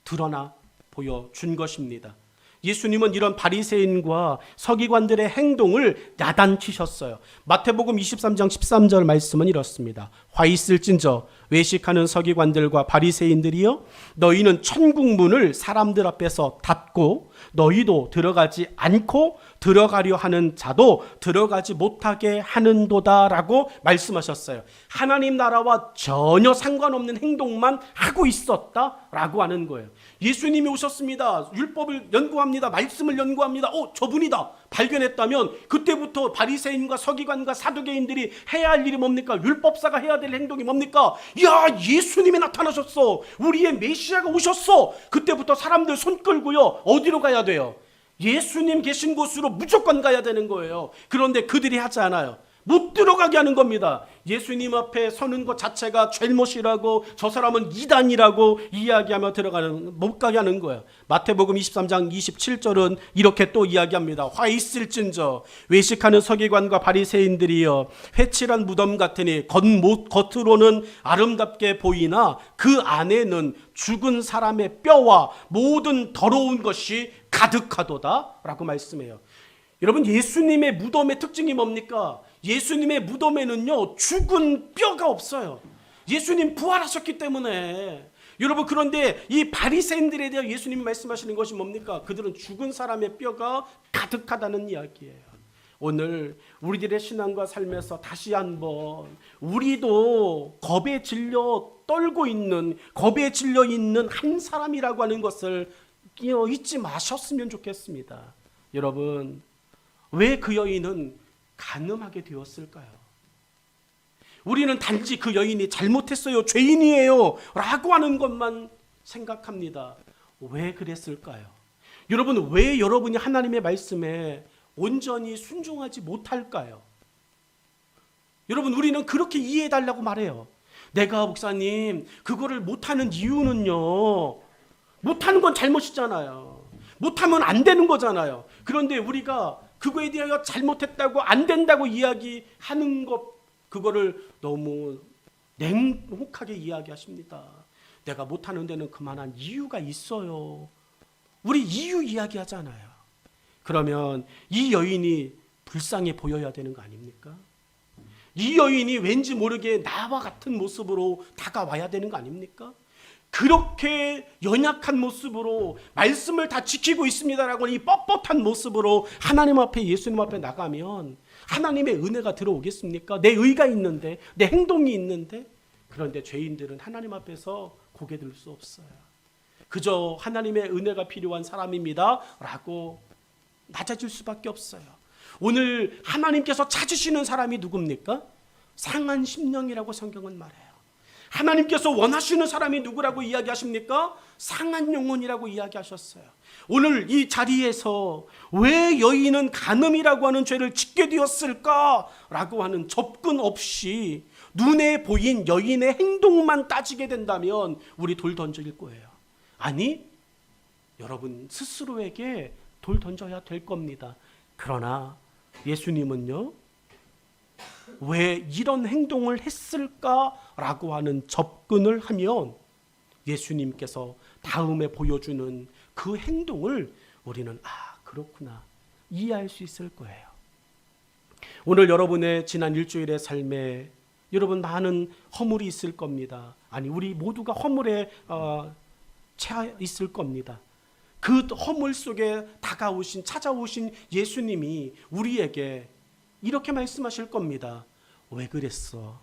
드러나 보여준 것입니다. 예수님은 이런 바리새인과 서기관들의 행동을 야단치셨어요. 마태복음 23장 13절 말씀은 이렇습니다. 화 있을진저 외식하는 서기관들과 바리새인들이여, 너희는 천국 문을 사람들 앞에서 닫고 너희도 들어가지 않고 들어가려 하는 자도 들어가지 못하게 하는도다라고 말씀하셨어요. 하나님 나라와 전혀 상관없는 행동만 하고 있었다라고 하는 거예요. 예수님이 오셨습니다. 율법을 연구합니다. 말씀을 연구합니다. 저분이다 발견했다면 그때부터 바리새인과 서기관과 사두개인들이 해야 할 일이 뭡니까? 율법사가 해야 될 행동이 뭡니까? 야, 예수님이 나타나셨어. 우리의 메시아가 오셨어. 그때부터 사람들 손 끌고요. 어디로 가야 돼요? 예수님 계신 곳으로 무조건 가야 되는 거예요. 그런데 그들이 하지 않아요. 못 들어가게 하는 겁니다. 예수님 앞에 서는 것 자체가 잘못이라고, 저 사람은 이단이라고 이야기하며 못 가게 하는 거예요. 마태복음 23장 27절은 이렇게 또 이야기합니다. 화 있을진저 외식하는 서기관과 바리새인들이여, 회칠한 무덤 같으니 겉으로는 아름답게 보이나 그 안에는 죽은 사람의 뼈와 모든 더러운 것이 가득하도다 라고 말씀해요. 여러분, 예수님의 무덤의 특징이 뭡니까? 예수님의 무덤에는요, 죽은 뼈가 없어요. 예수님 부활하셨기 때문에. 여러분, 그런데 이 바리새인들에 대해 예수님이 말씀하시는 것이 뭡니까? 그들은 죽은 사람의 뼈가 가득하다는 이야기예요. 오늘 우리들의 신앙과 삶에서 다시 한번 우리도 겁에 질려 떨고 있는, 겁에 질려 있는 한 사람이라고 하는 것을 잊지 마셨으면 좋겠습니다. 여러분, 왜 그 여인은 간음하게 되었을까요? 우리는 단지 그 여인이 잘못했어요, 죄인이에요 라고 하는 것만 생각합니다. 왜 그랬을까요? 여러분, 왜 여러분이 하나님의 말씀에 온전히 순종하지 못할까요? 여러분, 우리는 그렇게 이해해달라고 말해요. 내가 목사님 그거를 못하는 이유는요, 못하는 건 잘못이잖아요. 못하면 안 되는 거잖아요. 그런데 우리가 그거에 대하여 잘못했다고 안 된다고 이야기하는 것, 그거를 너무 냉혹하게 이야기하십니다. 내가 못하는 데는 그만한 이유가 있어요. 우리 이유 이야기하잖아요. 그러면 이 여인이 불쌍해 보여야 되는 거 아닙니까? 이 여인이 왠지 모르게 나와 같은 모습으로 다가와야 되는 거 아닙니까? 그렇게 연약한 모습으로 말씀을 다 지키고 있습니다라고 이 뻣뻣한 모습으로 하나님 앞에, 예수님 앞에 나가면 하나님의 은혜가 들어오겠습니까? 내 의가 있는데, 내 행동이 있는데. 그런데 죄인들은 하나님 앞에서 고개 들 수 없어요. 그저 하나님의 은혜가 필요한 사람입니다 라고 낮아질 수밖에 없어요. 오늘 하나님께서 찾으시는 사람이 누굽니까? 상한 심령이라고 성경은 말해요. 하나님께서 원하시는 사람이 누구라고 이야기하십니까? 상한 영혼이라고 이야기하셨어요. 오늘 이 자리에서 왜 여인은 간음이라고 하는 죄를 짓게 되었을까라고 하는 접근 없이 눈에 보인 여인의 행동만 따지게 된다면 우리 돌 던질 거예요. 아니, 여러분 스스로에게 돌 던져야 될 겁니다. 그러나 예수님은요, 왜 이런 행동을 했을까라고 하는 접근을 하면 예수님께서 다음에 보여주는 그 행동을 우리는 그렇구나 이해할 수 있을 거예요. 오늘 여러분의 지난 일주일의 삶에 여러분 많은 허물이 있을 겁니다. 아니, 우리 모두가 허물에 채 있을 겁니다. 그 허물 속에 찾아오신 예수님이 우리에게 이렇게 말씀하실 겁니다. 왜 그랬어?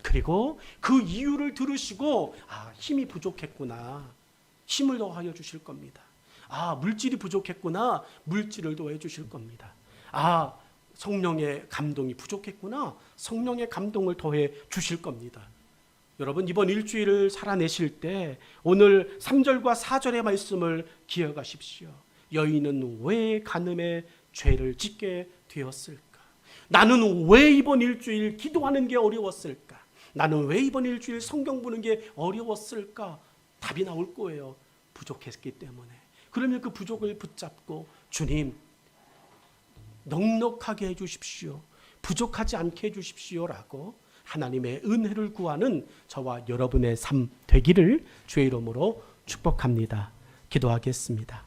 그리고 그 이유를 들으시고 힘이 부족했구나, 힘을 더하여 주실 겁니다. 물질이 부족했구나, 물질을 더해 주실 겁니다. 성령의 감동이 부족했구나, 성령의 감동을 더해 주실 겁니다. 여러분, 이번 일주일을 살아내실 때 오늘 3절과 4절의 말씀을 기억하십시오. 여인은 왜 간음의 죄를 짓게 되었을까? 나는 왜 이번 일주일 기도하는 게 어려웠을까? 나는 왜 이번 일주일 성경 보는 게 어려웠을까? 답이 나올 거예요. 부족했기 때문에. 그러면 그 부족을 붙잡고 주님, 넉넉하게 해주십시오, 부족하지 않게 해주십시오라고 하나님의 은혜를 구하는 저와 여러분의 삶 되기를 주의 이름으로 축복합니다. 기도하겠습니다.